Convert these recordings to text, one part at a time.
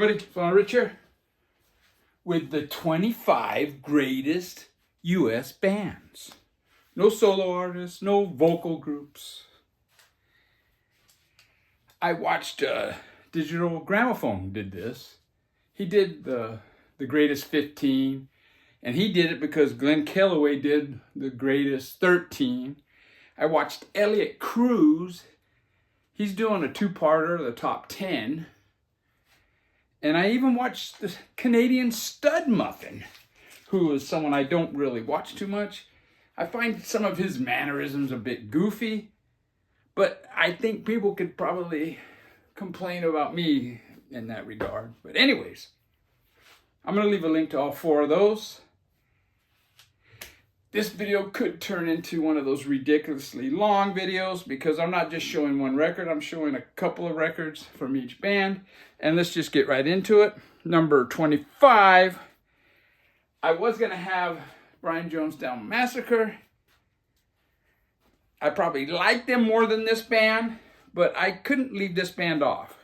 Everybody, Father Rich here with the 25 greatest U.S. bands. No solo artists, no vocal groups. I watched Digital Gramophone did this. He did the greatest 15, and he did it because Glen Kellaway did the greatest 13. I watched Ellott Crews. He's doing a two-parter, the top 10. And I even watched the Candian Studmuffin, who is someone I don't really watch too much. I find some of his mannerisms a bit goofy, but I think people could probably complain about me in that regard. But anyways, I'm going to leave a link to all four of those. This video could turn into one of those ridiculously long videos because I'm not just showing one record, I'm showing a couple of records from each band. And let's just get right into it. Number 25, I was going to have Brian Jonestown Massacre. I probably like them more than this band, but I couldn't leave this band off.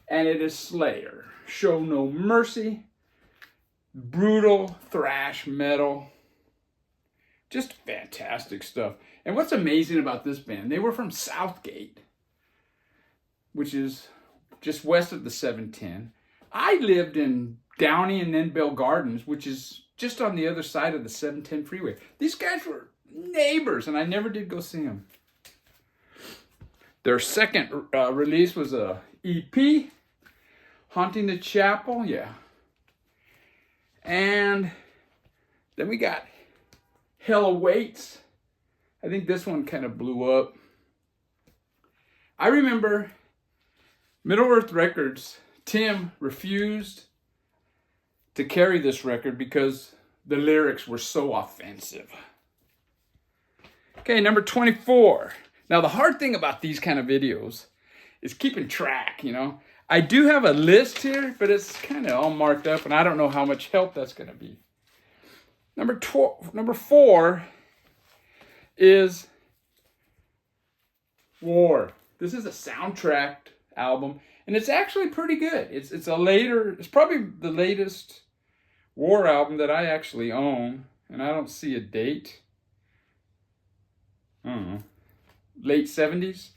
And it is Slayer. Show No Mercy. Brutal thrash metal. Just fantastic stuff. And what's amazing about this band, they were from Southgate, which is just west of the 710. I lived in Downey and then Bell Gardens, which is just on the other side of the 710 freeway. These guys were neighbors, and I never did go see them. Their second release was a EP, Haunting the Chapel, yeah. And then we got Hell Awaits. I think this one kind of blew up. I remember Middle Earth Records, Tim refused to carry this record because the lyrics were so offensive. Okay, number 24. Now, the hard thing about these kind of videos is keeping track, you know. I do have a list here, but it's kind of all marked up, and I don't know how much help that's going to be. Number 4 is War. This is a soundtrack album, and it's actually pretty good. It's probably the latest War album that I actually own, and I don't see a date. I don't know. Late 70s.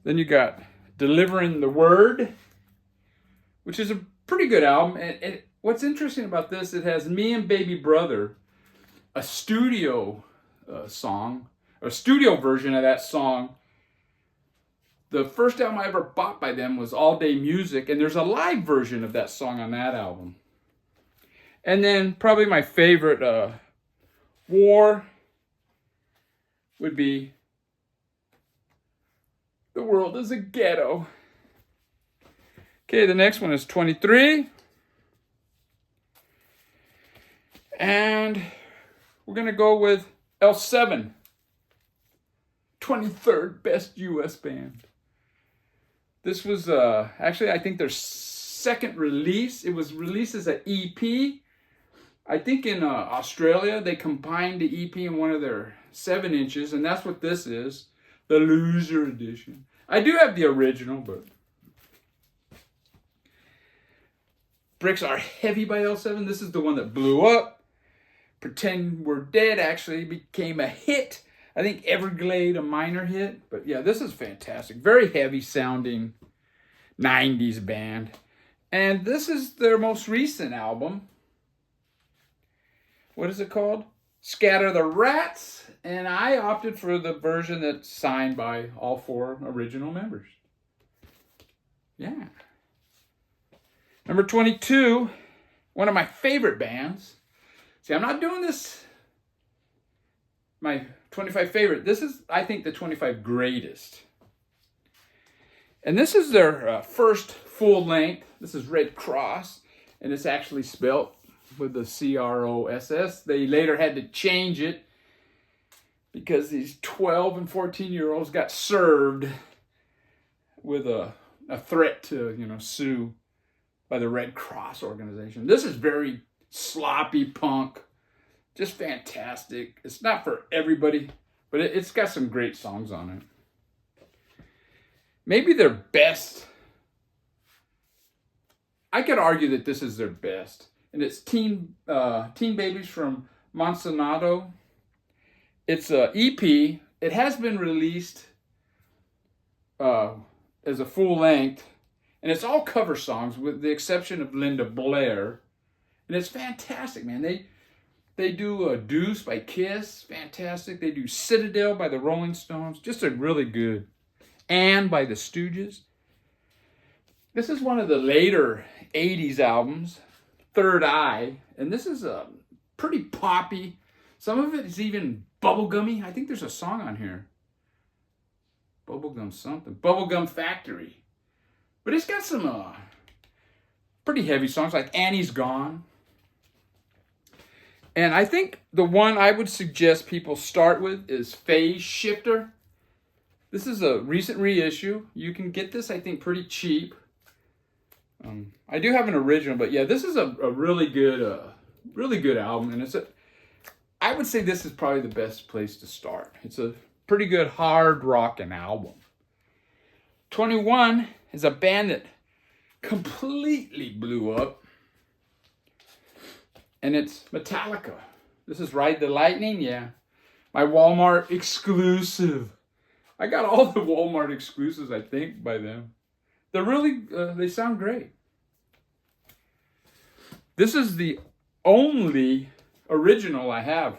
Then you got Delivering the Word, which is a pretty good album, and what's interesting about this, it has Me and Baby Brother, a studio song, a studio version of that song. The first album I ever bought by them was All Day Music, and there's a live version of that song on that album. And then probably my favorite War would be The World is a Ghetto. Okay, the next one is 23. And we're going to go with L7, 23rd best U.S. band. This was actually, I think, their second release. It was released as an EP. I think in Australia, they combined the EP in one of their 7 inches, and that's what this is, the Loser Edition. I do have the original, but Bricks Are Heavy by L7. This is the one that blew up. Pretend We're Dead actually became a hit. I think Everglade, a minor hit. But yeah, this is fantastic. Very heavy sounding 90s band. And this is their most recent album. What is it called? Scatter the Rats. And I opted for the version that's signed by all 4 original members. Yeah. Number 22, one of my favorite bands. See, I'm not doing this, my 25 favorite. This is, I think, the 25 greatest. And this is their first full length. This is Red Cross, and it's actually spelt with the C-R-O-S-S. They later had to change it because these 12 and 14-year-olds got served with a threat to, sue by the Red Cross organization. This is very sloppy punk, just fantastic. It's not for everybody, but it's got some great songs on it. Maybe their best I could argue that this is their best. And it's Teen Babies from Monsanto. It's a EP. It has been released as a full length, and it's all cover songs with the exception of Linda Blair. And it's fantastic, man. They do Deuce by Kiss, fantastic. They do Citadel by the Rolling Stones, just a really good. Anne by the Stooges. This is one of the later 80s albums, Third Eye, and this is pretty poppy. Some of it is even bubblegummy. I think there's a song on here. Bubblegum something. Bubblegum Factory. But it's got some pretty heavy songs like Annie's Gone. And I think the one I would suggest people start with is Phase Shifter. This is a recent reissue. You can get this, I think, pretty cheap. I do have an original, but yeah, this is a really good album, and I would say this is probably the best place to start. It's a pretty good hard rockin' album. 21 is a band that completely blew up, and it's Metallica. This is Ride the Lightning, yeah. My Walmart exclusive. I got all the Walmart exclusives, I think, by them. They're really, they sound great. This is the only original I have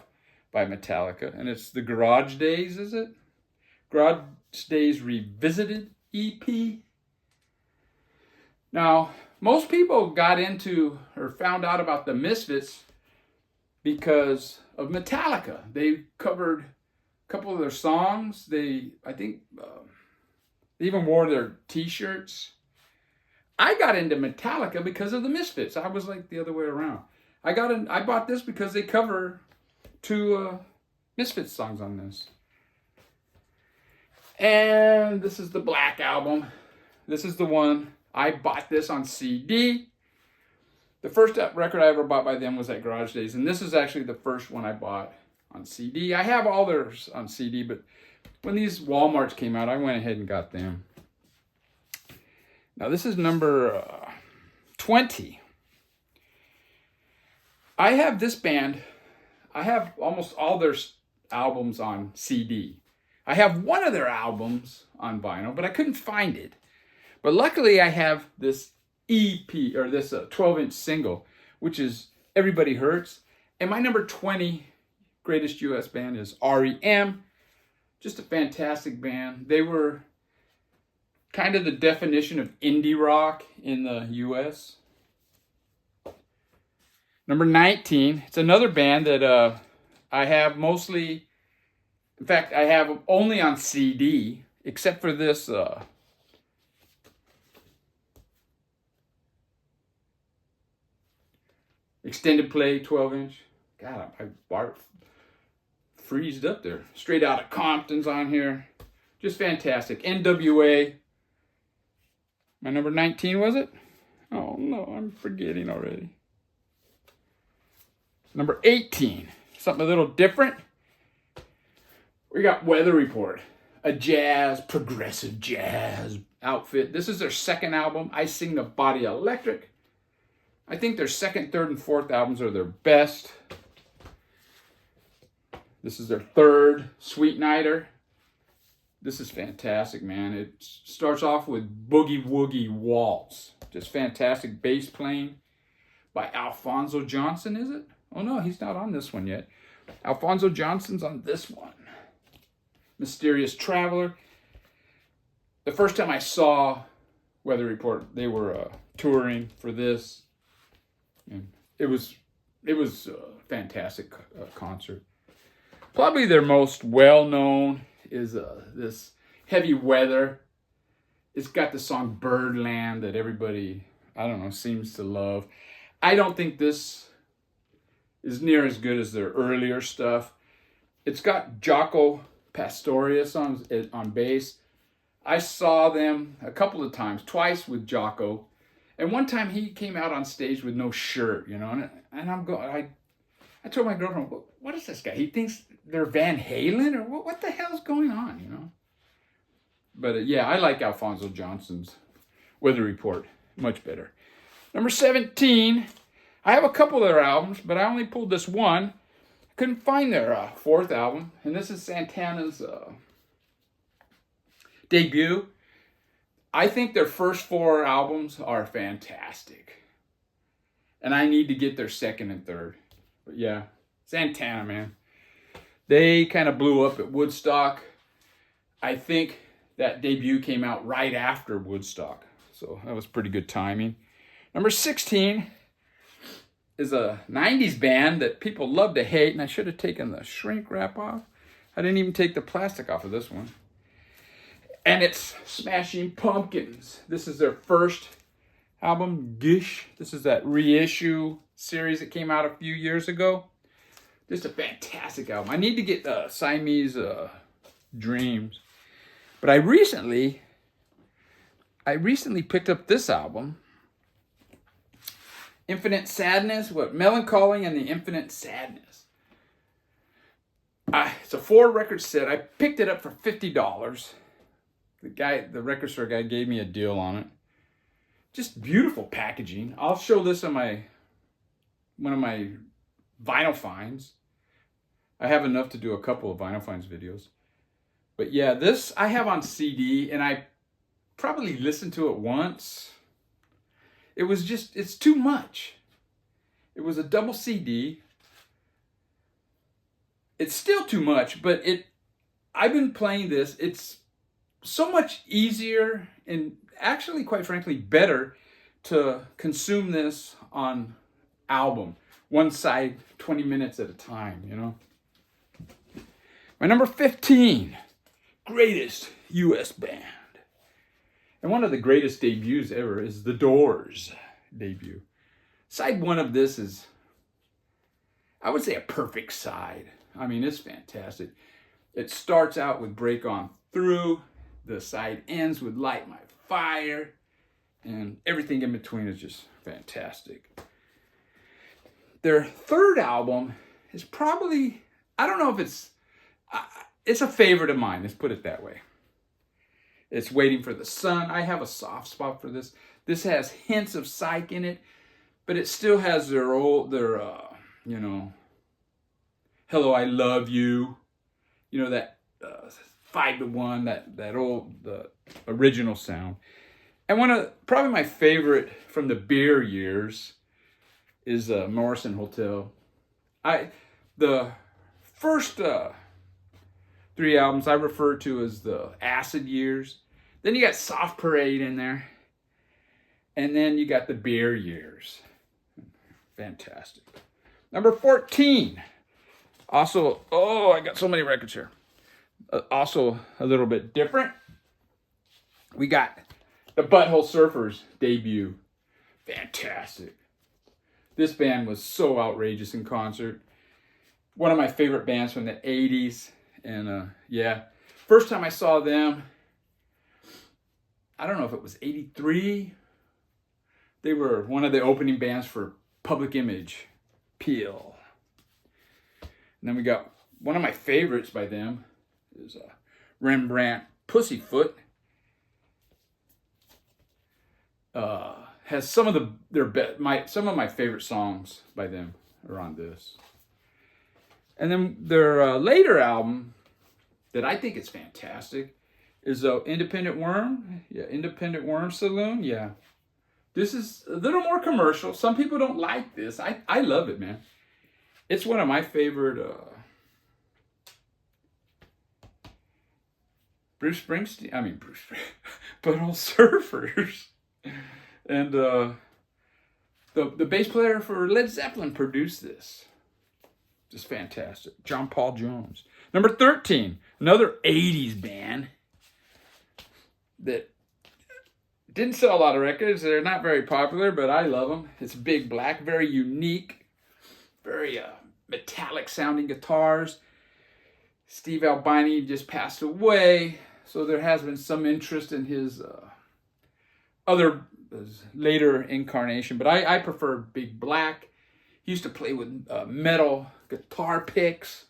by Metallica, and it's the Garage Days, is it? Garage Days Revisited EP. Now, most people got into or found out about the Misfits because of Metallica. They covered a couple of their songs. I think they even wore their t-shirts. I got into Metallica because of the Misfits. I was like the other way around. I bought this because they cover 2 Misfits songs on this. And this is the Black Album. This is the one. I bought this on CD. The first record I ever bought by them was at Garage Days, and this is actually the first one I bought on CD. I have all theirs on CD, but when these Walmarts came out, I went ahead and got them. Now this is number 20. I have this band. I have almost all their albums on CD. I have one of their albums on vinyl, but I couldn't find it. But luckily I have this EP, or this 12-inch single, which is Everybody Hurts. And my number 20 greatest US band is REM. Just a fantastic band. They were kind of the definition of indie rock in the US. Number 19, it's another band that I have mostly, in fact, I have only on CD, except for this extended play 12-inch. God, I freezed up there. Straight Outta Compton's on here. Just fantastic. NWA. My number 19, was it? Oh no, I'm forgetting already. Number 18, something a little different. We got Weather Report, a progressive jazz outfit. This is their second album, I Sing the Body Electric. I think their second, third, and fourth albums are their best. This is their third, Sweet Nighter. This is fantastic, man. It starts off with Boogie Woogie Waltz. Just fantastic bass playing by Alphonso Johnson, is it? Oh no, he's not on this one yet. Alphonso Johnson's on this one. Mysterious Traveler. The first time I saw Weather Report, they were touring for this. And it was a fantastic concert. Probably their most well-known is this Heavy Weather. It's got the song Birdland that everybody, I don't know, seems to love. I don't think this is near as good as their earlier stuff. It's got Jaco Pastorius on bass. I saw them a couple of times, twice with Jaco. And one time he came out on stage with no shirt, you know, and I told my girlfriend, what is this guy? He thinks they're Van Halen, or what the hell's going on, you know? But yeah, I like Alphonso Johnson's Weather Report much better. Number 17, I have a couple of their albums, but I only pulled this one. I couldn't find their fourth album, and this is Santana's debut. I think their first 4 albums are fantastic, and I need to get their second and third. But yeah, Santana, man. They kind of blew up at Woodstock. I think that debut came out right after Woodstock, so that was pretty good timing. Number 16 is a 90s band that people love to hate, and I should have taken the shrink wrap off. I didn't even take the plastic off of this one. And it's Smashing Pumpkins. This is their first album, Gish. This is that reissue series that came out a few years ago. Just a fantastic album. I need to get Siamese Dreams. But I recently picked up this album, Infinite Sadness, Melancholy and the Infinite Sadness. It's a 4-record set. I picked it up for $50. The record store guy gave me a deal on it. Just beautiful packaging. I'll show this on one of my vinyl finds. I have enough to do a couple of vinyl finds videos. But yeah, this I have on CD, and I probably listened to it once. It's too much. It was a double CD. It's still too much, but I've been playing this. It's so much easier and actually, quite frankly, better to consume this on album. One side, 20 minutes at a time, you know. My number 15, greatest U.S. band. And one of the greatest debuts ever is The Doors' debut. Side 1 of this is, I would say, a perfect side. I mean, it's fantastic. It starts out with Break On Through. The side ends with Light My Fire. And everything in between is just fantastic. Their third album is probably, I don't know if it's a favorite of mine. Let's put it that way. It's Waiting for the Sun. I have a soft spot for this. This has hints of Psych in it, but it still has their Hello, I Love You. You know, that 5-to-1, the original sound. And probably my favorite from the Beer years is Morrison Hotel. The first 3 albums I refer to as the acid years. Then you got Soft Parade in there. And then you got the Beer years. Fantastic. Number 14. Also, I got so many records here. Also a little bit different. We got the Butthole Surfers debut. Fantastic. This band was so outrageous in concert. One of my favorite bands from the 80s. And yeah, first time I saw them, I don't know if it was 83. They were one of the opening bands for Public Image, Peel. And then we got one of my favorites by them is Rembrandt Pussyfoot. Has some of some of my favorite songs by them are on this. And then their later album that I think is fantastic is Independent Worm. Yeah, Independent Worm Saloon. Yeah. This is a little more commercial. Some people don't like this. I love it, man. It's one of my favorite Bruce Springsteen. Butthole Surfers. And the bass player for Led Zeppelin produced this. Just fantastic. John Paul Jones. Number 13, another 80s band that didn't sell a lot of records. They're not very popular, but I love them. It's Big Black, very unique, very metallic sounding guitars. Steve Albini just passed away, so there has been some interest in his later incarnation, but I prefer Big Black. He used to play with metal guitar picks,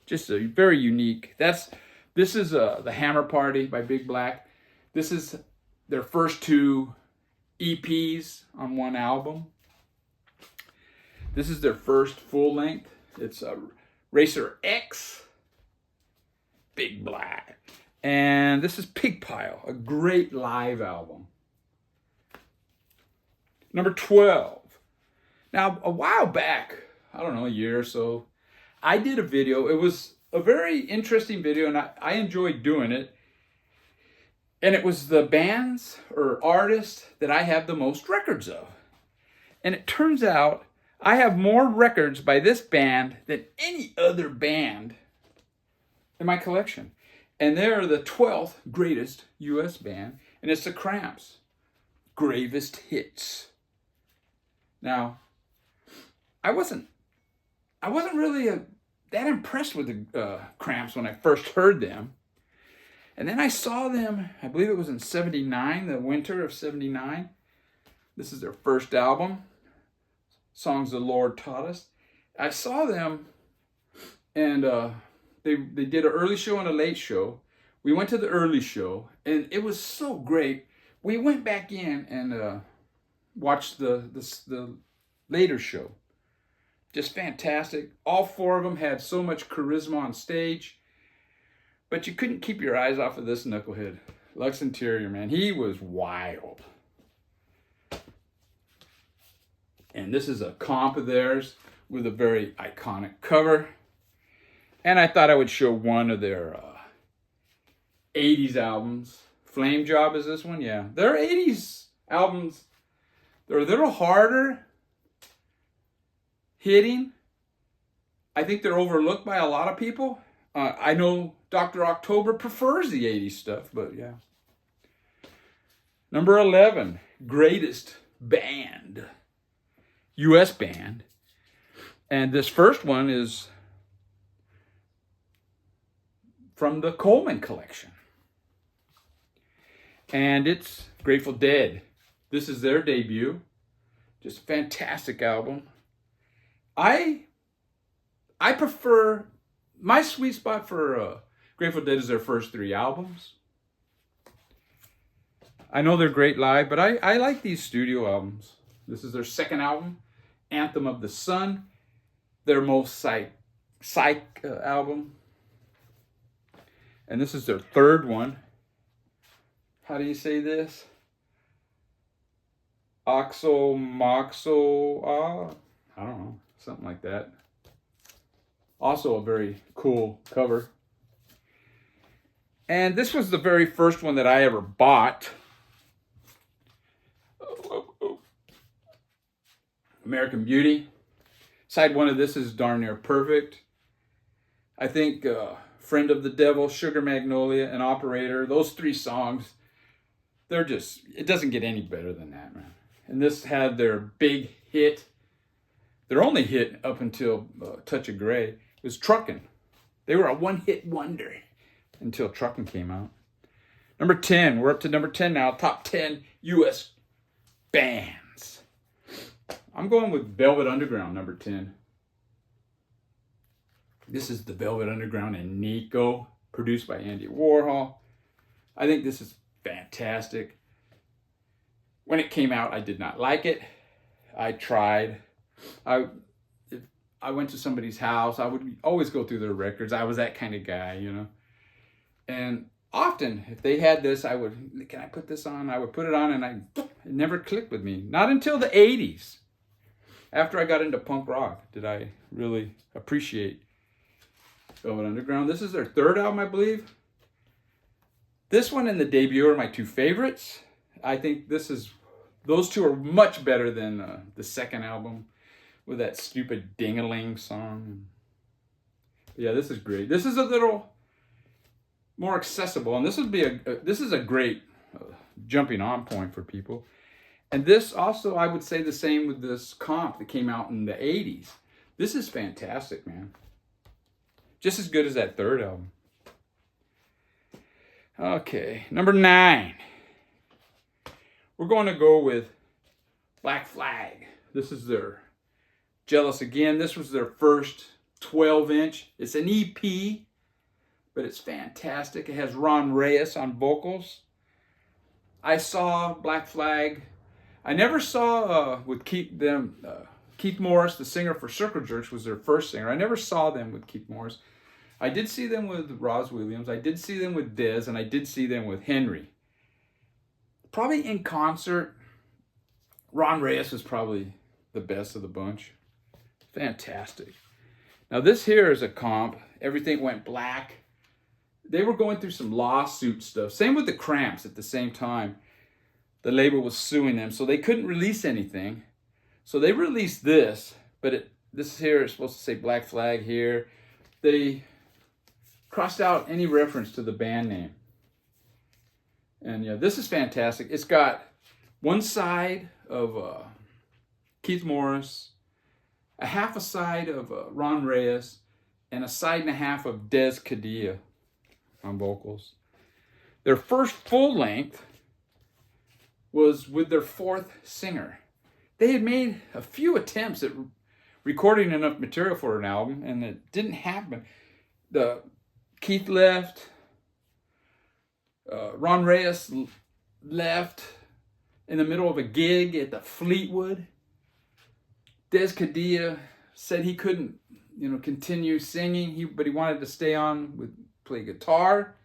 just a very unique. This is the Hammer Party by Big Black. This is their first 2 EPs on one album. This is their first full length. It's a Racer X, Big Black. And this is Pig Pile, a great live album. Number 12. Now, a while back, I don't know, a year or so, I did a video. It was a very interesting video, and I enjoyed doing it. And it was the bands or artists that I have the most records of. And it turns out I have more records by this band than any other band in my collection. And they're the 12th greatest U.S. band, and it's the Cramps' Gravest Hits. Now, I wasn't really that impressed with the Cramps when I first heard them. And then I saw them, I believe it was in 79, the winter of 79. This is their first album, Songs the Lord Taught Us. I saw them, and they did an early show and a late show. We went to the early show, and it was so great. We went back in and watched the later show. Just fantastic. All four of them had so much charisma on stage. But you couldn't keep your eyes off of this knucklehead. Lux Interior, man. He was wild. And this is a comp of theirs with a very iconic cover. And I thought I would show one of their 80s albums. Flame Job is this one? Yeah. Their 80s albums, they're a little harder hitting. I think they're overlooked by a lot of people. I know Dr. October prefers the 80s stuff, but yeah. Number 11, greatest band, U.S. band. And this first one is from the Coleman collection. And it's Grateful Dead. This is their debut. Just a fantastic album. I prefer... My sweet spot for Grateful Dead is their first three albums. I know they're great live, but I like these studio albums. This is their second album, Anthem of the Sun, their most psych album. And this is their third one. How do you say this? Oxo Moxo, I don't know, something like that. Also a very cool cover. And this was the very first one that I ever bought. American Beauty. Side one of this is darn near perfect. I think Friend of the Devil, Sugar Magnolia, and Operator, those three songs, they're just, it doesn't get any better than that, man. And this had their big hit. Their only hit up until Touch of Grey was Truckin'. They were a one-hit wonder until Truckin' came out. Number 10. We're up to number 10 now. Top 10 U.S. bands. I'm going with Velvet Underground, number 10. This is the Velvet Underground and Nico, produced by Andy Warhol. I think this is fantastic. When it came out, I did not like it. I tried. I went to somebody's house. I would always go through their records. I was that kind of guy, you know. And often, if they had this, I would, can I put this on? I would put it on, and it never clicked with me. Not until the 80s. After I got into punk rock, did I really appreciate Velvet Underground. This is their third album, I believe. This one and the debut are my two favorites. I think those two are much better than the second album with that stupid ding-a-ling song. Yeah, this is great. This is a little more accessible, and this is a great jumping on point for people. And this also, I would say the same with this comp that came out in the 80s. This is fantastic, man. Just as good as that third album. Okay, number 9. We're going to go with Black Flag. This is their Jealous Again. This was their first 12-inch. It's an EP, but it's fantastic. It has Ron Reyes on vocals. I saw Black Flag I never saw with Keith Morris, the singer for Circle Jerks, was their first singer. I never saw them with Keith Morris. I did see them with Roz Williams. I did see them with Dez, and I did see them with Henry. Probably in concert, Ron Reyes was probably the best of the bunch. Fantastic. Now this here is a comp. Everything went black. They were going through some lawsuit stuff. Same with the Cramps at the same time. The label was suing them, so they couldn't release anything. So they released this, but this here is supposed to say Black Flag here. They crossed out any reference to the band name. And yeah, this is fantastic. It's got one side of Keith Morris, a half a side of Ron Reyes, and a side and a half of Dez Cadilla on vocals. Their first full length was with their fourth singer. They had made a few attempts at recording enough material for an album, and it didn't happen. Keith left, Ron Reyes left in the middle of a gig at the Fleetwood. Dez Cadilla said he couldn't, continue singing, but he wanted to stay on with play guitar,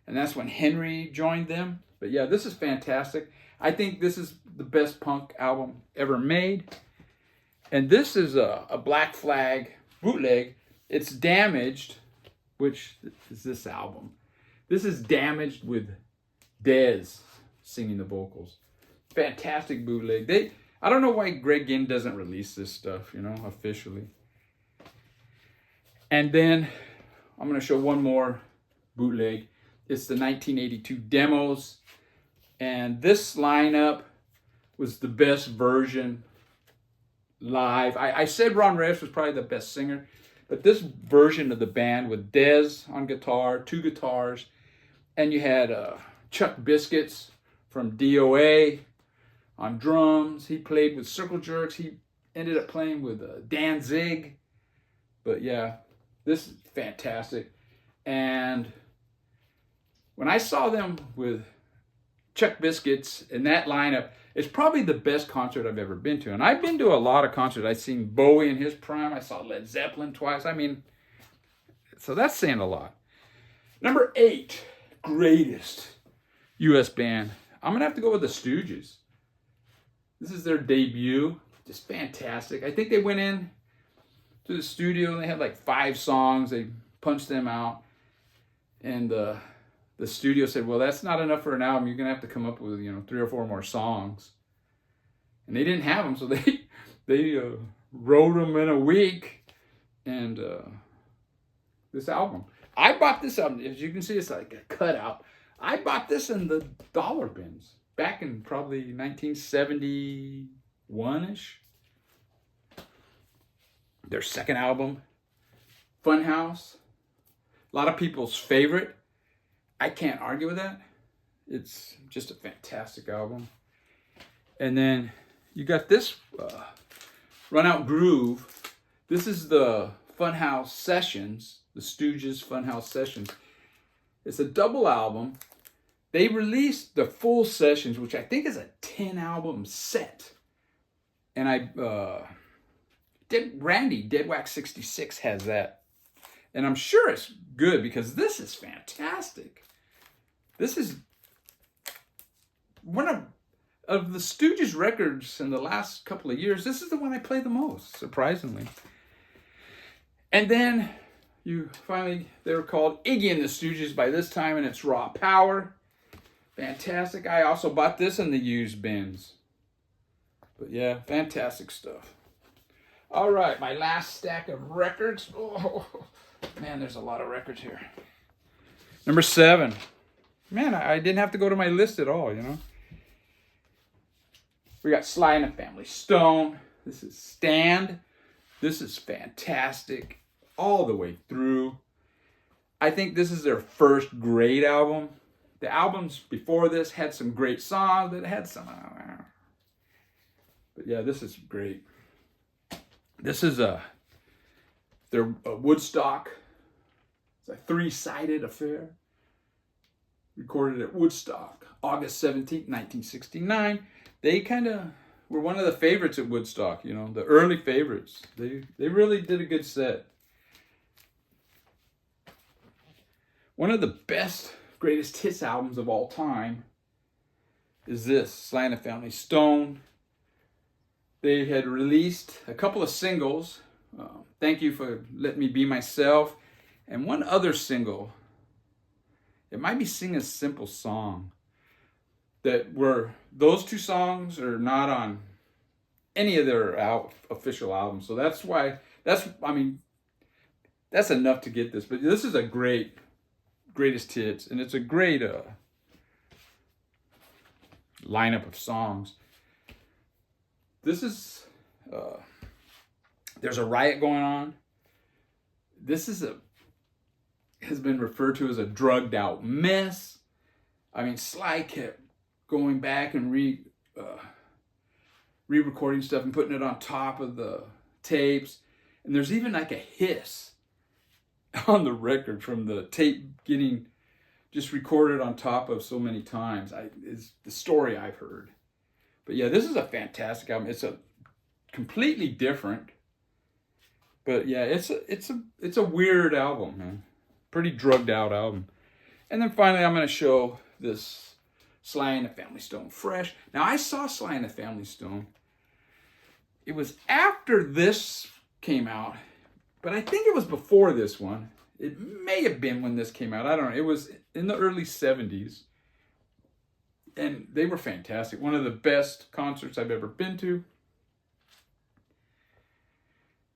and that's when Henry joined them. But yeah, this is fantastic. I think this is the best punk album ever made. And this is a Black Flag bootleg. It's Damaged, which is this album. This is Damaged with Dez singing the vocals. Fantastic bootleg. I don't know why Greg Ginn doesn't release this stuff, officially. And then I'm going to show one more bootleg. It's the 1982 demos. And this lineup was the best version live. I said Ron Reyes was probably the best singer, but this version of the band with Dez on guitar, 2 guitars, and you had Chuck Biscuits from DOA on drums. He played with Circle Jerks. He ended up playing with Dan Zig. But yeah, this is fantastic. And when I saw them with Chuck Biscuits in that lineup, it's probably the best concert I've ever been to. And I've been to a lot of concerts. I've seen Bowie in his prime. I saw Led Zeppelin twice. So that's saying a lot. Number 8, greatest U.S. band. I'm going to have to go with the Stooges. This is their debut. Just fantastic. I think they went in to the studio and they had like 5 songs. They punched them out. And the studio said, well, that's not enough for an album. You're going to have to come up with, 3 or 4 more songs. And they didn't have them, so they wrote them in a week. And this album. I bought this album. As you can see, it's like a cutout. I bought this in the dollar bins back in probably 1971-ish. Their second album, Funhouse. A lot of people's favorite. I can't argue with that. It's just a fantastic album. And then you got this Run Out Groove. This is the Funhouse Sessions, the Stooges Funhouse Sessions. It's a double album. They released the full sessions, which I think is a 10-album set. And Randy, Deadwax 66 has that. And I'm sure it's good because this is fantastic. This is one of the Stooges records in the last couple of years. This is the one I play the most, surprisingly. And then they were called Iggy and the Stooges by this time, and it's Raw Power. Fantastic. I also bought this in the used bins. But yeah, fantastic stuff. All right, my last stack of records. Oh, man, there's a lot of records here. Number 7. Man, I didn't have to go to my list at all, We got Sly and the Family Stone. This is Stand. This is fantastic all the way through. I think this is their first great album. The albums before this had some great songs, but it had some. But yeah, this is great. This is their Woodstock. It's a 3-sided affair. recorded at Woodstock, August 17th, 1969. They kind of were one of the favorites at Woodstock, you know, the early favorites. They really did a good set. One of the best, greatest hits albums of all time is this, Sly and the Family Stone. They had released a couple of singles, Thank You for Letting Me Be Myself, and one other single. It might be Sing a Simple Song. Those two songs are not on any of their official albums. So that's enough to get this. But this is a greatest hits, and it's a great lineup of songs. This is there's a riot going on. This has been referred to as a drugged out mess. I mean, Sly kept going back and re-recording stuff and putting it on top of the tapes, and there's even like a hiss on the record from the tape getting just recorded on top of so many times. Is the story I've heard. But yeah, this is a fantastic album. It's a completely different, but yeah, it's a weird album, man. Pretty drugged out album. And then finally, I'm going to show this Sly and the Family Stone fresh. Now, I saw Sly and the Family Stone. It was after this came out, but I think it was before this one. It may have been when this came out. I don't know. It was in the early 70s. And they were fantastic. One of the best concerts I've ever been to.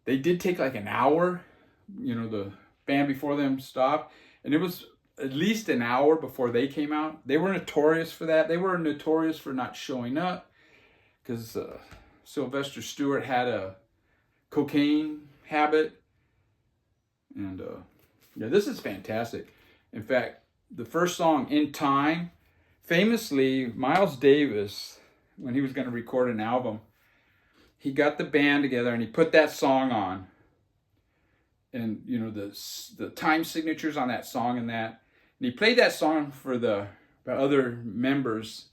They did take like an hour. You know, the band before them stopped. And it was at least an hour before they came out. They were notorious for that. They were notorious for not showing up. Because Sylvester Stewart had a cocaine habit. And yeah, this is fantastic. In fact, the first song, In Time, famously, Miles Davis, when he was going to record an album, he got the band together and he put that song on. And, you know, the time signatures on that song and that. And he played that song for the other members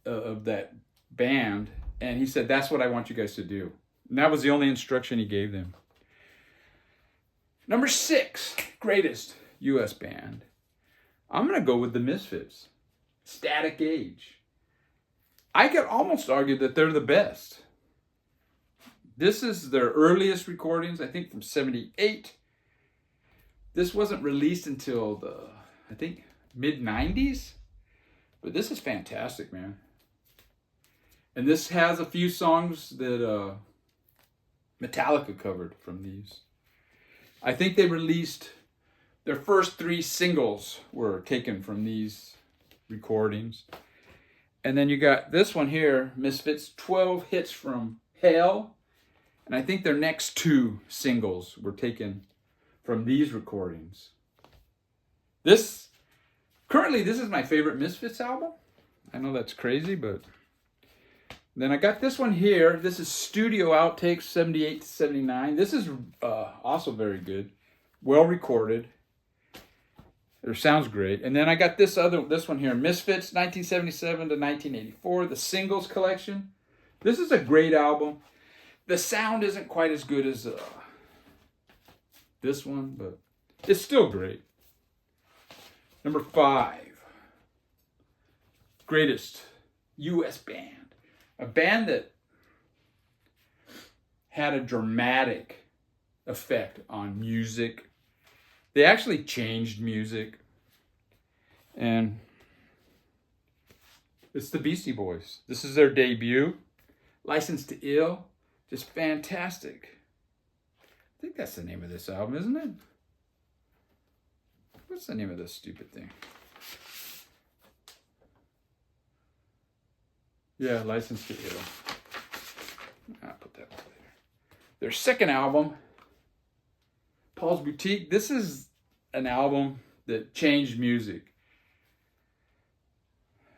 of that band. And he said, that's what I want you guys to do. And that was the only instruction he gave them. Number 6, greatest U.S. band. I'm going to go with the Misfits. Static Age. I could almost argue that they're the best. This is their earliest recordings, I think from 78. This wasn't released until I think, mid-90s. But this is fantastic, man. And this has a few songs that Metallica covered from these. I think they released their first 3 singles were taken from these recordings. And then you got this one here, Misfits, 12 Hits from Hell. And I think their next 2 singles were taken from these recordings. Currently, this is my favorite Misfits album. I know that's crazy, but... Then I got this one here. This is Studio Outtakes 78 to 79. This is also very good. Well recorded. It sounds great. And then I got this one here, Misfits 1977 to 1984, the singles collection. This is a great album. The sound isn't quite as good as this one, but it's still great. Number 5, greatest U.S. band. A band that had a dramatic effect on music. They actually changed music. And it's the Beastie Boys. This is their debut. Licensed to Ill. Just fantastic. I think that's the name of this album, isn't it? What's the name of this stupid thing? Yeah, Licensed to Ill. I'll put that up later. Their second album, Paul's Boutique. This is an album that changed music.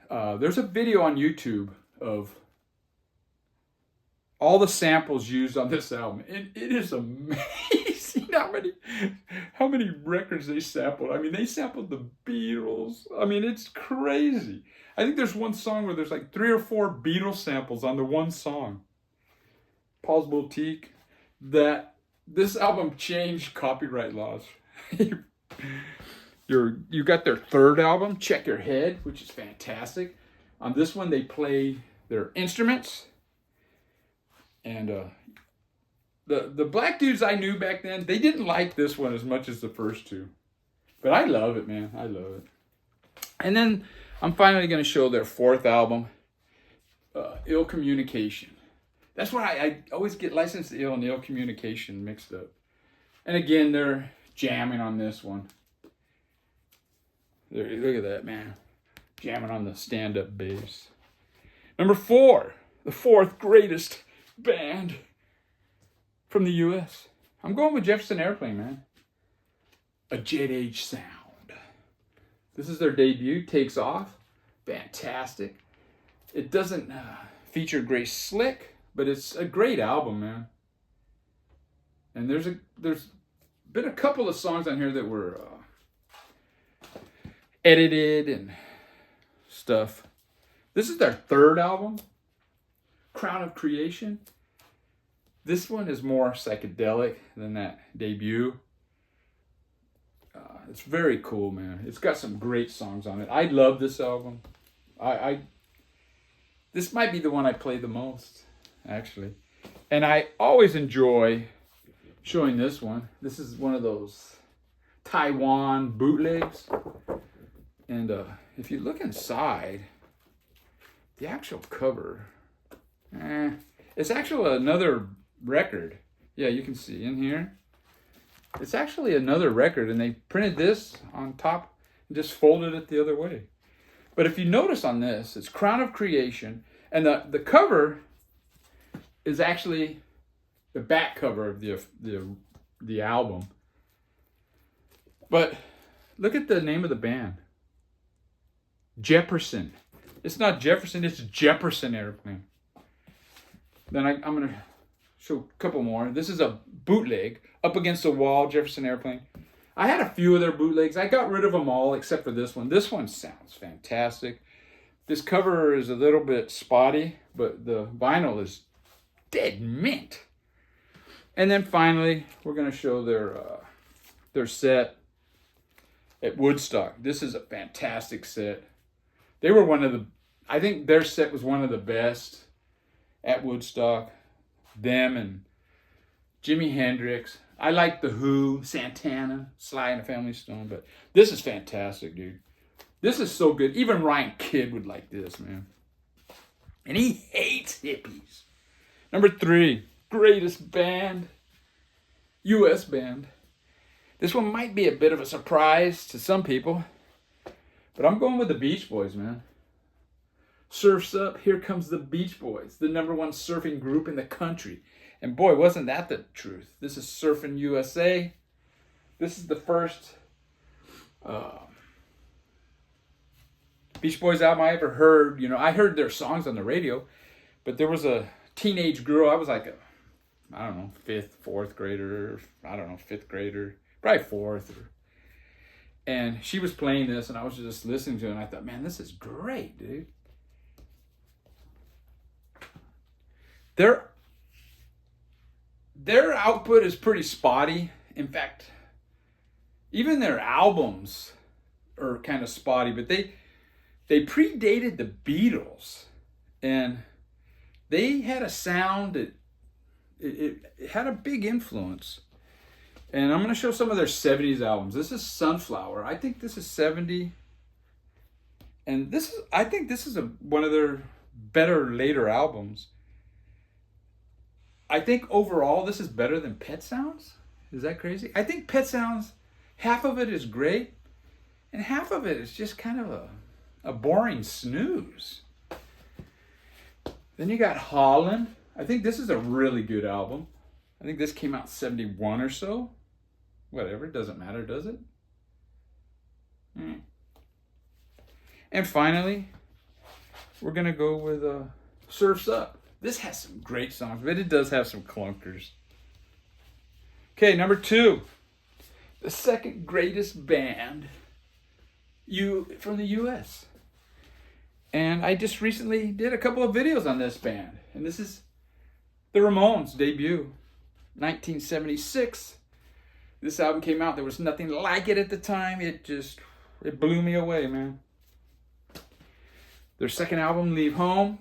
There's a video on YouTube of all the samples used on this album. It is amazing how many records they sampled. I mean, they sampled the Beatles. I mean, it's crazy. I think there's one song where there's like 3 or 4 Beatles samples on the one song. Paul's Boutique. This album changed copyright laws. You got their third album, Check Your Head, which is fantastic. On this one, they play their instruments. And the black dudes I knew back then, they didn't like this one as much as the first two. But I love it, man. I love it. And then I'm finally going to show their fourth album, Ill Communication. That's why I always get Licensed to Ill and Ill Communication mixed up. And again, they're jamming on this one. There, look at that, man. Jamming on the stand-up bass. Number 4, the fourth greatest band from the U.S. I'm going with Jefferson Airplane, man. A Jet Age Sound. This is their debut, Takes Off. Fantastic. It doesn't feature Grace Slick, but it's a great album, man. And there's been a couple of songs on here that were edited and stuff. This is their third album, Crown of Creation. This one is more psychedelic than that debut. It's very cool, man. It's got some great songs on it. I love this album. This might be the one I play the most, actually. And I always enjoy showing this one. This is one of those Taiwan bootlegs. And if you look inside, the actual cover, it's actually another record. Yeah, you can see in here. It's actually another record, and they printed this on top and just folded it the other way. But if you notice on this, it's Crown of Creation, and the cover is actually the back cover of the album. But look at the name of the band. Jefferson. It's not Jefferson, it's Jefferson Airplane. Then I'm going to show a couple more. This is a bootleg, Up Against the Wall, Jefferson Airplane. I had a few of their bootlegs. I got rid of them all except for this one. This one sounds fantastic. This cover is a little bit spotty, but the vinyl is dead mint. And then finally, we're going to show their set at Woodstock. This is a fantastic set. They were I think their set was one of the best at Woodstock. Them and Jimi Hendrix. I like The Who, Santana, Sly and the Family Stone, but this is fantastic, dude. This is so good. Even Ryan Kidd would like this, man. And he hates hippies. Number 3, greatest band, U.S. band. This one might be a bit of a surprise to some people, but I'm going with the Beach Boys, man. Surf's Up, Here Comes the Beach Boys, the #1 surfing group in the country. And boy, wasn't that the truth. This is Surfing USA. This is the first Beach Boys album I ever heard. You know, I heard their songs on the radio, but there was a teenage girl. I was like I don't know, 5th, 4th grader. I don't know, 5th grader. Probably 4th. And she was playing this, and I was just listening to it, and I thought, man, this is great, dude. Their output is pretty spotty. In fact, even their albums are kind of spotty, but they predated the Beatles, and they had a sound that it had a big influence. And I'm going to show some of their 70s albums. This is Sunflower. I think this is 70. And I think this is one of their better later albums. I think overall this is better than Pet Sounds. Is that crazy? I think Pet Sounds, half of it is great, and half of it is just kind of a boring snooze. Then you got Holland. I think this is a really good album. I think this came out 71 or so. Whatever, it doesn't matter, does it? And finally, we're going to go with Surf's Up. This has some great songs, but it does have some clunkers. Okay, number 2. The second greatest band from the U.S. And I just recently did a couple of videos on this band. And this is the Ramones' debut, 1976. This album came out. There was nothing like it at the time. It blew me away, man. Their second album, Leave Home.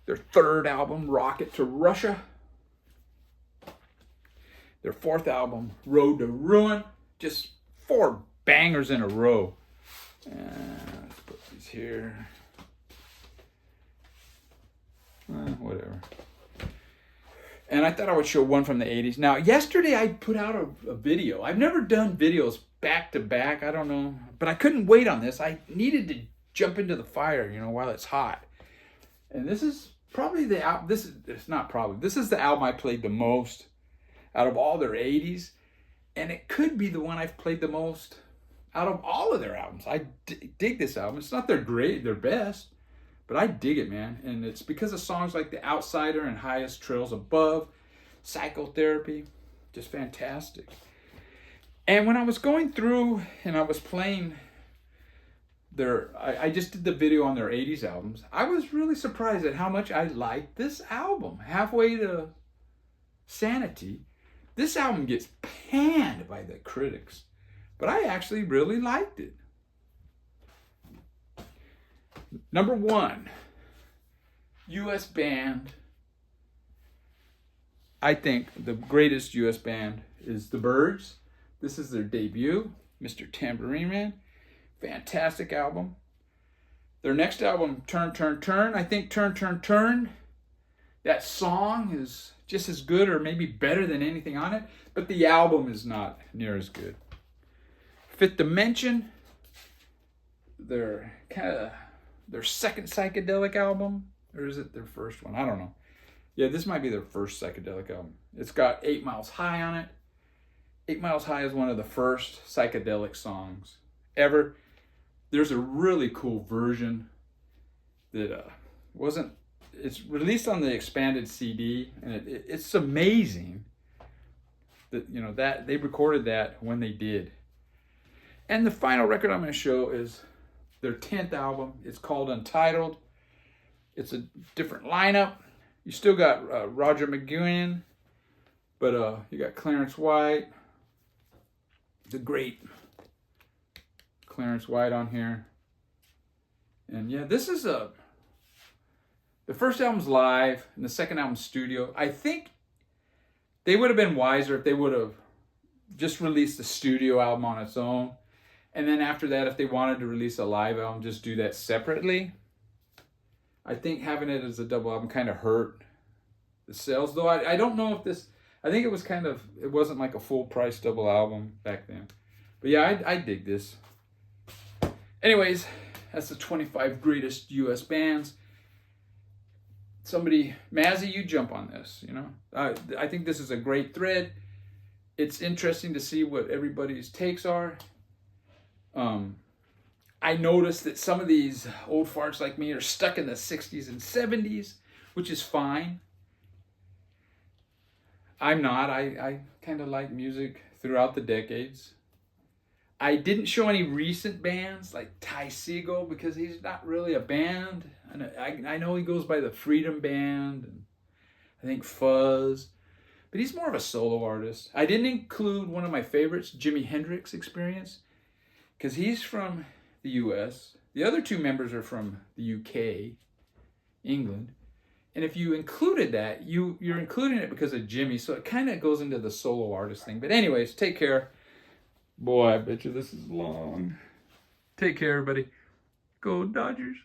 Their third album, Rocket to Russia. Their fourth album, Road to Ruin. Just 4 bangers in a row. Let's put these here. Whatever. And I thought I would show one from the 80s. Now, yesterday I put out a video. I've never done videos back to back. I don't know. But I couldn't wait on this. I needed to jump into the fire, while it's hot. And this is probably the album. This is the album I played the most out of all their 80s. And it could be the one I've played the most out of all of their albums. I dig this album. It's not their best. But I dig it, man. And it's because of songs like The Outsider and Highest Trails Above, Psychotherapy, just fantastic. And when I was going through and I was playing I just did the video on their 80s albums, I was really surprised at how much I liked this album. Halfway to Sanity, this album gets panned by the critics. But I actually really liked it. Number 1, U.S. band. I think the greatest U.S. band is the Byrds. This is their debut, Mr. Tambourine Man. Fantastic album. Their next album, Turn, Turn, Turn. I think Turn, Turn, Turn, that song is just as good or maybe better than anything on it, but the album is not near as good. Fifth Dimension, their second psychedelic album, or is it their first one? I don't know. Yeah, this might be their first psychedelic album. It's got 8 Miles High on it. 8 Miles High is one of the first psychedelic songs ever. There's a really cool version that it's released on the expanded CD, and it's amazing that that they recorded that when they did. And the final record I'm going to show is their 10th album. It's called Untitled. It's a different lineup. You still got Roger McGuinn, but you got Clarence White, the great Clarence White on here. And yeah, this is the first album's live and the second album's studio. I think they would have been wiser if they would have just released the studio album on its own. And then after that, if they wanted to release a live album, just do that separately. I think having it as a double album kind of hurt the sales. Though I don't know if this... I think it wasn't like a full price double album back then. But yeah, I dig this. Anyways, that's the 25 greatest U.S. bands. Somebody, Mazzy, you jump on this, I think this is a great thread. It's interesting to see what everybody's takes are. I noticed that some of these old farts like me are stuck in the 60s and 70s, which is fine. I'm not. I kind of like music throughout the decades. I didn't show any recent bands like Ty Segall because he's not really a band. And I know he goes by the Freedom Band and I think Fuzz, but he's more of a solo artist. I didn't include one of my favorites, Jimi Hendrix Experience, because he's from the U.S. The other 2 members are from the U.K., England. And if you included that, you're including it because of Jimmy, so it kind of goes into the solo artist thing. But anyways, take care. Boy, I bet you this is long. Take care, everybody. Go Dodgers.